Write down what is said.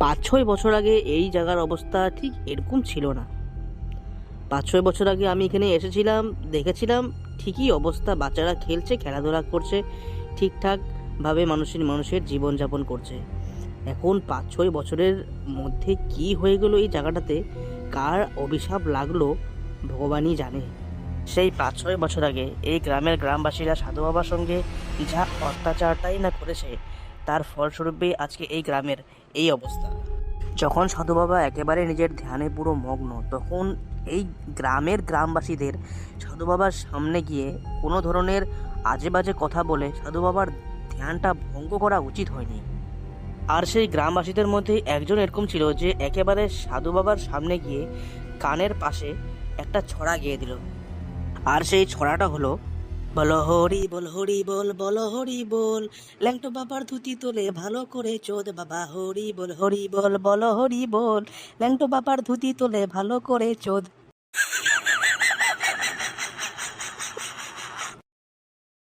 5-6 বছর আগে এই জায়গার অবস্থা ঠিক এরকম ছিল না। 5-6 বছর আগে আমি এখানে এসেছিলাম, দেখেছিলাম ঠিকই অবস্থা, বাচ্চারা খেলছে, খেলাধুলা করছে, ঠিকঠাকভাবে মানুষের জীবনযাপন করছে। এখন 5-6 বছরের মধ্যে কি হয়ে গেল এই জায়গাটাতে, কার অভিশাপ লাগলো ভগবানই জানে। সেই 5-6 বছর আগে এই গ্রামবাসীরা সাধু বাবার সঙ্গে যা অত্যাচারটাই না করেছে, তার ফলস্বরূপই আজকে এই গ্রামের এই অবস্থা। যখন সাধু বাবা একেবারে নিজের ধ্যানে পুরো মগ্ন, তখন এই গ্রামবাসীদের সাধু বাবার সামনে গিয়ে কোনো ধরনের আজে বাজে কথা বলে সাধু বাবার ধ্যানটা ভঙ্গ করা উচিত হয়নি। আর সেই গ্রামবাসীদের মধ্যে একজন এরকম ছিল যে একেবারে সাধু বাবার সামনে গিয়ে কানের পাশে একটা ছড়া গেয়ে দিল। আর সেই ছড়াটা হলো, বলো হরি বল হরি বল, বলো হরি বল, ল্যাংটো বাবার ধুতি তোলে ভালো করে চোদ বাবা, হরি বল হরি বল, বলো হরি বল, ল্যাংটো বাবার ধুতি তোলে ভালো করে চোদ।